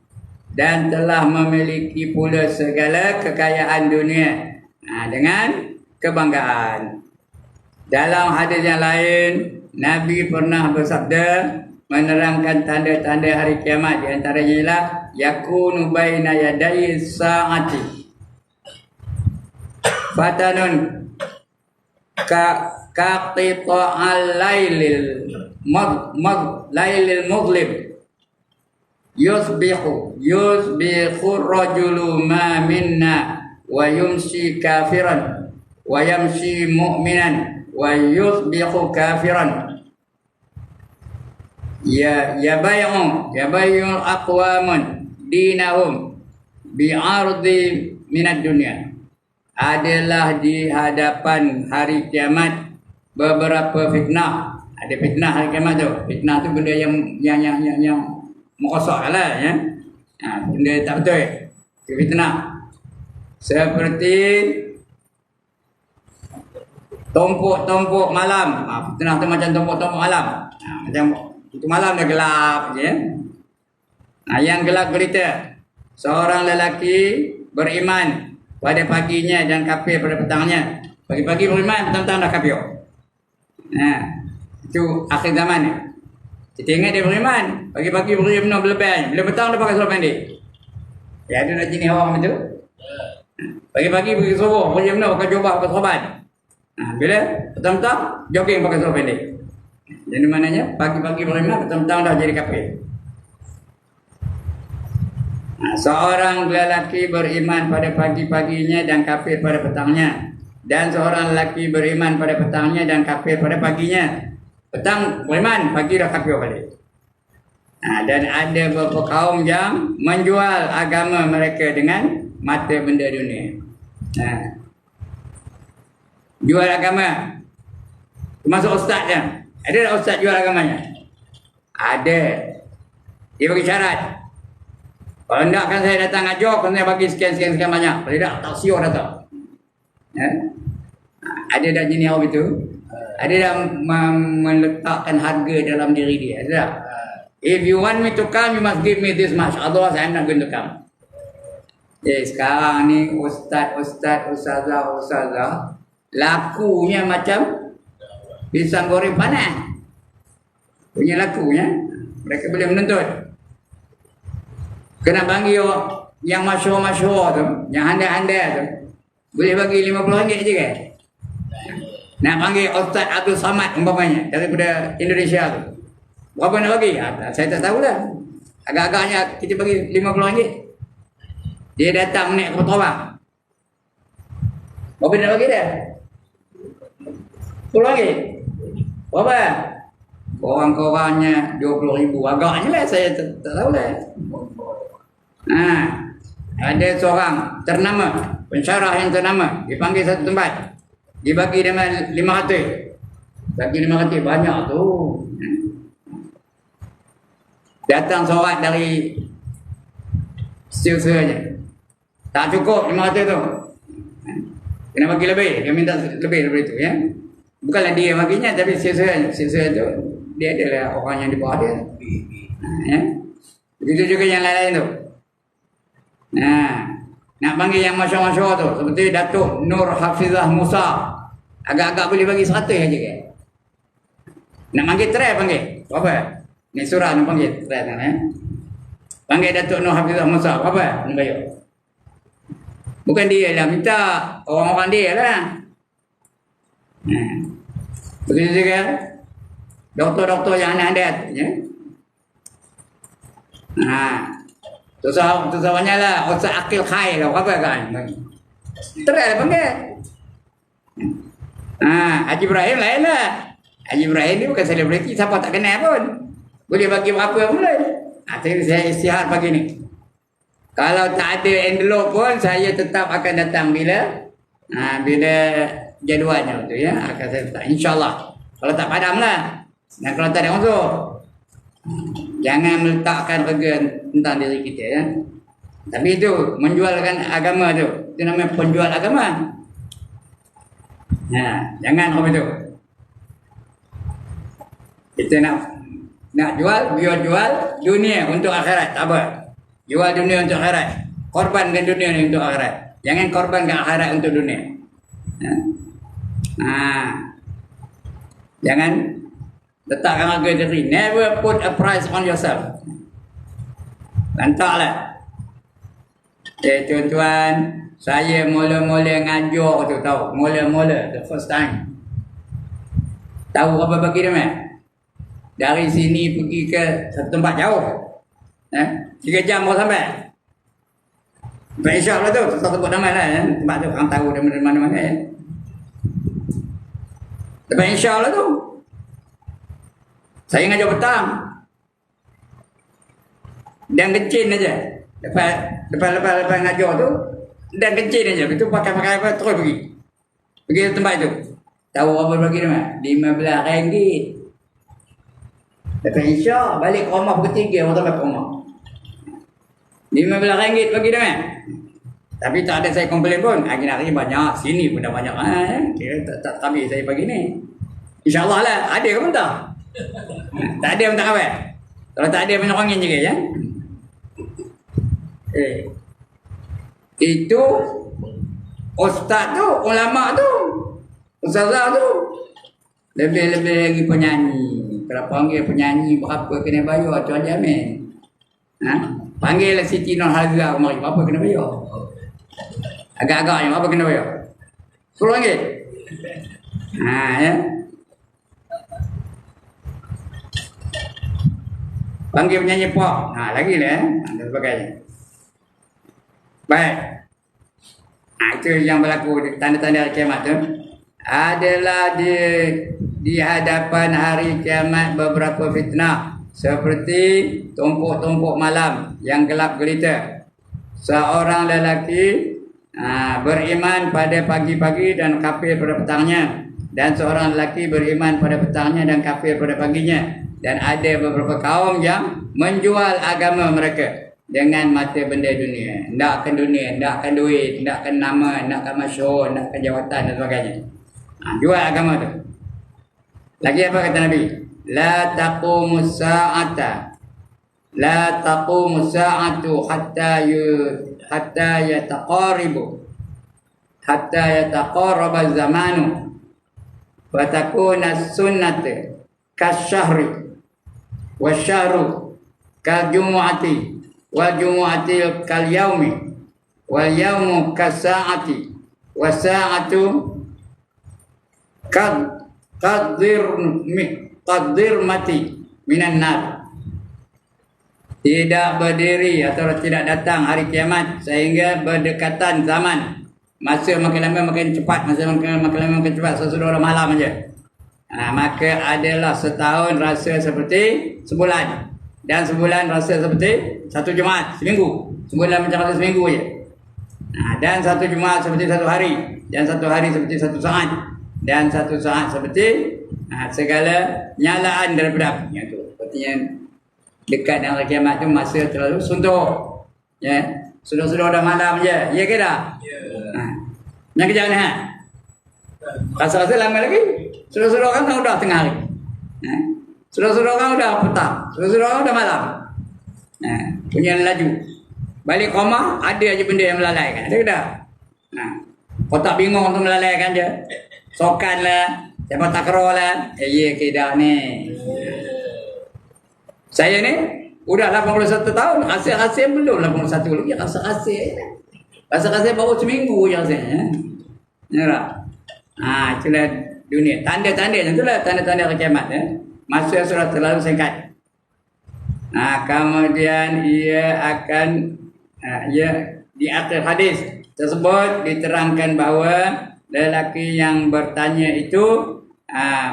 dan telah memiliki pula segala kekayaan dunia dengan kebanggaan. Dalam hadis yang lain, Nabi pernah bersabda menerangkan tanda-tanda hari kiamat. Di antaranya ialah yakunu baina yadai sa'ati fatanun qita'al lailil mudlim yusbihu rajulu ma minna wa yumsi kafiran wa yamsi mu'minan wa yusbihu kafiran. Ya bay'u aqwamun dinahum bi'ardi minad dunya. Adalah di hadapan hari kiamat beberapa fitnah. Ada fitnah hari kiamat tu. Fitnah tu benda yang merosaklah ya. Benda tak betul. Itu fitnah. Seperti tumpuk-tumpuk malam. Fitnah tu macam tumpuk-tumpuk malam. Macam itu malam dah gelap je. Yang gelap gelita. Seorang lelaki beriman pada paginya dan kafir pada petangnya. Pagi-pagi beriman, petang-petang dah kafir. Itu akhir zaman ni. Kita ingat dia beriman, pagi-pagi beriman berlebihan, bila petang dah pakai seluar pendek. Ya ada nak jenis orang macam tu. Pagi-pagi pergi subuh, beriman pakai jubah, pakai serban. Bila petang-petang jogging pakai seluar pendek. Jadi maknanya pagi-pagi beriman, petang-petang dah jadi kafir. Seorang lelaki beriman pada pagi-paginya dan kafir pada petangnya. Dan seorang lelaki beriman pada petangnya dan kafir pada paginya. Petang beriman, pagi dah kafir balik. Dan ada beberapa kaum yang menjual agama mereka dengan mata benda dunia. Jual agama. Termasuk ustaz je. Ada tak ustaz jual agamanya? Ada. Dia bagi syarat. Kalau tidak kan saya datang ajar, kan saya bagi sekian banyak. Kalau tidak, tak siur datang. Ada dah jenis orang itu. Ada dah meletakkan harga dalam diri dia. Ada tak? If you want me to come, you must give me this much. Otherwise, I'm not going to come. Sekarang ni ustazah, lakunya macam pisang goreng panas. Punya lakunya, mereka boleh menuntut. Kena panggil yang masyhur-masyhur tu, yang handai-handai tu, boleh bagi RM50 je kan? Nak panggil Ustaz Abdul Samad umpamanya daripada Indonesia tu, berapa nak bagi? Saya tak tahulah. Agak-agaknya kita bagi RM50. Dia datang naik kapal terbang. Berapa nak bagi dia? RM10. Berapa? Korang-korangnya RM20,000. Agaknya lah, saya tak tahulah. Ada seorang ternama, pensyarah yang ternama, dipanggil satu tempat, dibagi dengan 500. Bagi 500 banyak tu. Datang seorang dari sel-selnya, tak cukup 500 tu, kena bagi lebih. Dia minta lebih daripada itu, ya. Bukanlah dia baginya, tapi sel-selnya tu, dia adalah orang yang di bawah dia, ya. Begitu juga yang lain-lain tu. Nak panggil yang masyhur-masyhur tu, seperti Datuk Nur Hafizah Musa, agak-agak boleh bagi 100 aja kan. Nak panggil try panggil. Berapa? Ni surah nak panggil try kan, eh. Panggil Datuk Nur Hafizah Musa, berapa? Ni bayar. Bukan dia lah minta, orang-orang dia lah. Begitu juga doktor-doktor yang ada, ya. Tu banyak lah. Ustaz Akil Khair lah. Apa kan? Terai lah panggil. Haji Ibrahim lain lah. Haji Ibrahim ni bukan selebriti. Siapa tak kenal pun. Boleh bagi berapa boleh. Saya istihar pagi ni. Kalau tak ada envelope pun, saya tetap akan datang bila jadualnya tu, ya. Akan saya datang. InsyaAllah. Kalau tak padam lah. Dan kalau tak ada unsur, jangan meletakkan harga tentang diri kita, ya. Tapi itu menjualkan agama tu, itu namanya penjual agama. Jangan apa itu. Kita nak jual, biar jual dunia untuk akhirat, tak apa. Jual dunia untuk akhirat. Korbankan dunia ni untuk akhirat. Jangan korbankan akhirat untuk dunia. Jangan letakkan harga diri. Never put a price on yourself. Lantaklah. Tuan-tuan, saya mula-mula ngajar tu, tahu. Mula-mula, the first time. Tahu apa bagi dia, mak? Dari sini pergi ke satu tempat jauh. 3 jam baru sampai. Tempat Isyak lah tu, tak sebut nama lah, ya. Tempat tu orang tahu dari mana-mana, ya. Tempat Isyak lah tu. Saya ngajar petang. Dan kecil aja. Lepas ngajar tu, dan kecil aja. Itu pakai apa terus pergi. Pergi ke tempat tu. Tahu apa bagi dia, mak? RM15. Lepas Isyak, balik ke rumah pukul 3, orang sampai ke rumah. RM15 bagi dia, mak? Tapi tak ada saya komplain pun. Hari-hari banyak, sini pun dah banyak. Kira tak habis saya pagi ni. InsyaAllah lah, ada ke pun tak? Tak ada pun tak apa. Kalau tak ada, banyak orang juga, ya. Itu ustaz tu, ulama tu, ustazah tu, lebih-lebih lagi penyanyi. Kalau panggil penyanyi berapa kena bayar, Tuan Jamin. Panggil Siti Nurhaliza mari, berapa kena bayar? Agak-agaknya berapa kena bayar? RM10. Ya. Panggil penyanyi pop, lagi lah, dan sebagainya. Baik. Itu yang berlaku tanda-tanda hari kiamat tu. Adalah di hadapan hari kiamat beberapa fitnah seperti tumpuk-tumpuk malam yang gelap gelita. Seorang lelaki beriman pada pagi-pagi dan kafir pada petangnya, dan seorang lelaki beriman pada petangnya dan kafir pada paginya. Dan ada beberapa kaum yang menjual agama mereka dengan mata benda dunia. Nakkan dunia, nakkan duit, nakkan nama, nakkan masyhur, nakkan jawatan dan sebagainya. Jual agama tu. Lagi apa kata Nabi? La taqumus sa'ata. La taqumus sa'atu hatta yataqaribu. Hatta yataqarraba zamanu. Wa takuna sunnatu kasyahri. Wa syahru kaljumu'ati. Wa jumu'ati kal yaumi. Wal yaumu kasa'ati. Wa sa'atu qadir mati minan nar. Tidak berdiri atau tidak datang hari kiamat sehingga berdekatan zaman. Masa makin lama makin cepat, makin lama makin cepat, sesudah malam aja. Maka adalah setahun rasa seperti sebulan, dan sebulan rasa seperti satu Jumaat seminggu. Sebulan macam rasa seminggu aja. Dan satu Jumaat seperti satu hari, dan satu hari seperti satu saat. Dan satu saat seperti segala nyalaan daripada api. Itu sepertinya dekat dengan kiamat tu masa terlalu suntuk. Ya, sudah dah malam je. Ya ke tak? Ya. Nak kerja ni rasa-rasa lama lagi. Sudah kan udah tengah hari. Sudah kan udah petang. Sudah kan udah malam. Punya laju. Balik rumah ada aja benda yang melalaikan. Ada ke tak? Kotak bingung untuk melalaikan je. Sokan lah, siapa takraw lah. Ya ke dah ni. Saya ni udah 81 tahun, rasa-rasa belum 81 lagi, rasa-rasa. Rasa-rasa baru seminggu je rasanya. Ya tak? Itulah dunia. Tanda-tanda itulah tanda-tanda kiamat. Masa sudah terlalu singkat. Kemudian ia akan di akhir hadis tersebut diterangkan bahawa lelaki yang bertanya itu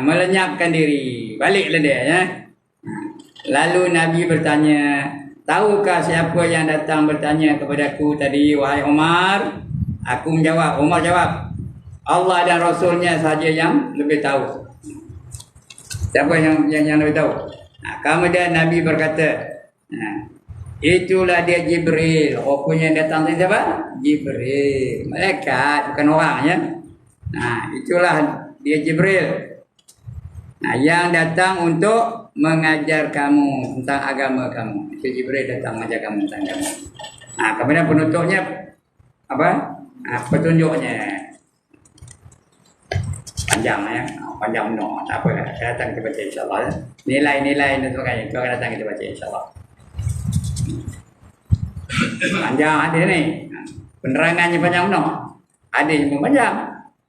melenyapkan diri. Baliklah dia ya. Lalu Nabi bertanya, tahukah siapa yang datang bertanya kepadaku tadi, wahai Umar? Aku menjawab, Umar jawab, Allah dan Rasulnya saja yang lebih tahu. Siapa yang lebih tahu? Kemudian Nabi berkata, itulah dia Jibril. Rupanya datang dari siapa? Jibril. Malaikat, bukan orang ya. Itulah dia Jibril. Yang datang untuk mengajar kamu tentang agama kamu. Itu Jibril datang mengajar kamu tentang agama. Kemudian penutupnya apa? Petunjuknya. Panjang ya. Panjang no. Tak apa. Saya datang kita baca insya-Allah. Nilai-nilai dan sebagainya itu akan datang kita baca insya-Allah. Panjang ada ni. Penerangannya panjang no. Ada yang panjang.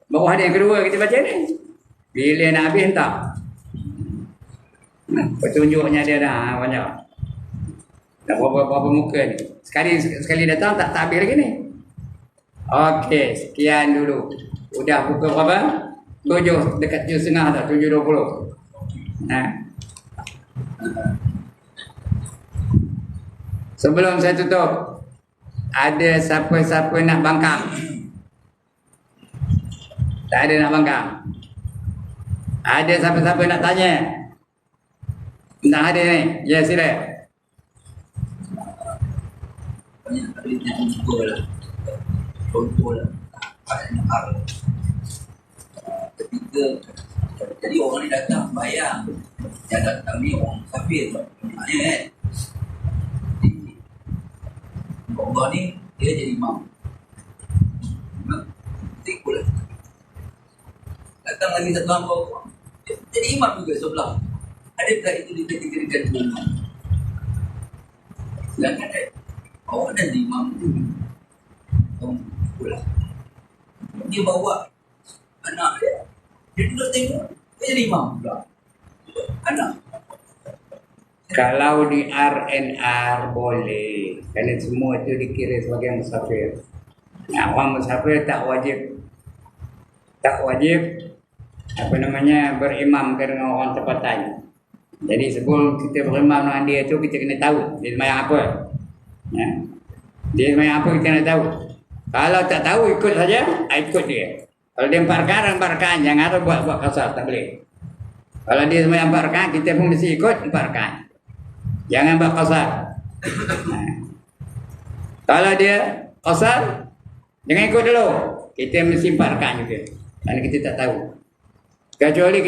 Baru hadis yang kedua kita baca ni. Bila nak habis entah. Petunjuknya dia dah banyak. Dah berapa muka ni. Sekali datang tak habis lagi ni. Okey, sekian dulu. Udah pukul berapa? 7 dekat 7.30 dah, 7.20. Sebelum saya tutup, ada siapa-siapa nak bangkang? Tak ada nak bangkang. Ada siapa-siapa nak tanya? Tak ada ni. Ya, sila. Banyak kali nak jumpa lah. Contoh lah. Ketika jadi orang ni datang bayar, yang datang ni orang kafir. Maknanya kan, Allah ni dia jadi imam. Tikul lah. Datang lagi satu hamba orang jadi imam juga sebelah. Adakah itu dikategorikan imam? Sedangkan orang dan imam tu pula dia bawa anak dia duduk tengok, dia jadi imam pula anak. Kalau di RNR boleh, kerana semua itu dikira sebagai musafir. Nah, orang musafir tak wajib berimam dengan orang tempatan. Jadi sebelum kita berimam dengan dia tu, kita kena tahu dia sembahyang apa. Ya. Dia sembahyang apa kita kena tahu. Kalau tak tahu ikut saja, ikut dia. Kalau dia 4 rakaat, jangan ada buat kasar, tak boleh. Kalau dia sembahyang 4 rakaat, kita pun mesti ikut 4 rakaat. Jangan buat kasar. Kalau dia kasar, jangan ikut dulu. Kita mesti 4 rakaat juga. Kerana kita tak tahu. Kecuali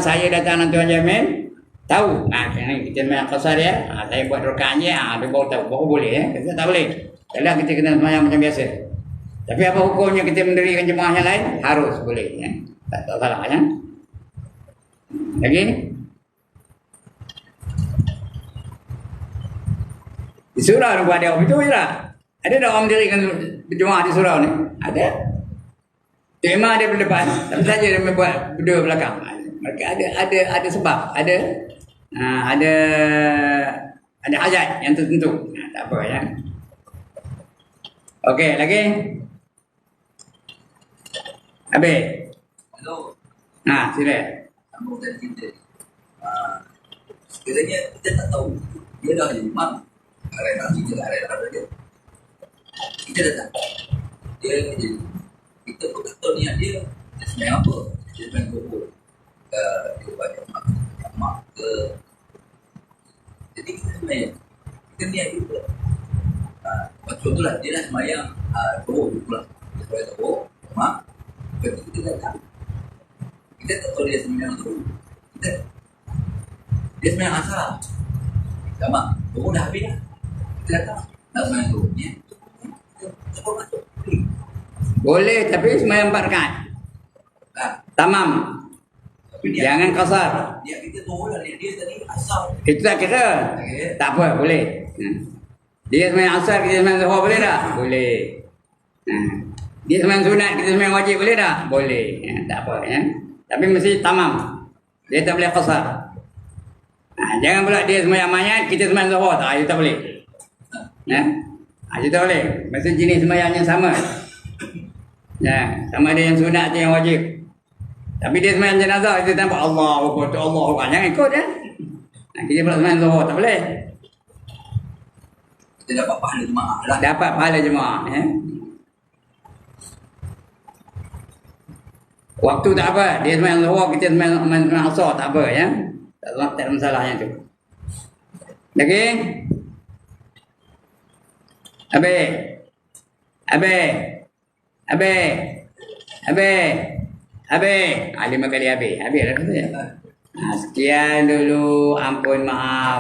saya datang dengan Tuan Jamin, tahu. Kita sembahyang kasar dia, saya buat rakaat je, dia baru tahu. Baru boleh. Kita tak boleh. Kalau kita kena sembahyang macam biasa. Tapi apa hukumnya kita mendirikan jemaah yang lain? Harus, boleh. Ya. Tak salah. Ya. Lagi? Di surau ni buat dia itu je lah. Ada tak orang mendirikan jemaah di surau ni? Ada. Jemaah dia berdepan, tapi saja dia buat berdua belakang. Mereka ada sebab, ada hajat yang tertentu. Tak apa ya. Okey, lagi. Habis. Hello. Sila. Sambung tadi kita. Sekiranya kita tak tahu, dia dah imam. Arah dia. Kita datang. Kita pun tak tahu niat dia. Dia sembahyang apa? Dia sembahyang kubur. Dia baca mak ke. Jadi kita sembahyang. Kita niat juga. Contohlah dia dah sembahyang kubur pula. Dia sembahyang kubur, mak. Lepas tu kita datang. Kita tak tahu dia sembahyang kubur. Dia sembahyang asal. Sama, kubur dah habis dah. Datang, tak sembahyang tu. Ya. Cukup masuk. Boleh, tapi sembahyang 4 rakaat. Tamam. Jangan kasar. Dia kita tahu lah dia tadi asal. Kita tak kira. Okay. Tak apa, boleh. Dia sembahyang asar, kita sembahyang zuhur, boleh tak? Boleh. Dia sembahyang sunat, kita sembahyang wajib, boleh tak? Boleh. Tak apa. Ya. Tapi mesti tamam. Dia tak boleh kasar. Jangan pula dia sembahyang mayat, kita sembahyang zuhur. Itu tak boleh. Ya. Itu tak boleh. Mesti jenis sembahyang yang sama. Ya, sama ada yang sunat atau yang wajib. Tapi dia sembahyang jenazah, kita nampak Allahu Akbar, Allahu Akbar. Jangan ikut ya. Kita pula sembahyang zuhur, tak boleh. Kita dapat pahala jemaah lah. Dapat pahala jemaah ya. Waktu tak apa, dia sembahyang zuhur, kita sembahyang asar, tak apa ya. Tak ada masalahnya tu. Lagi? Habis. 5 kali habis. Habis lah tu ya. Sekian dulu. Ampun, maaf.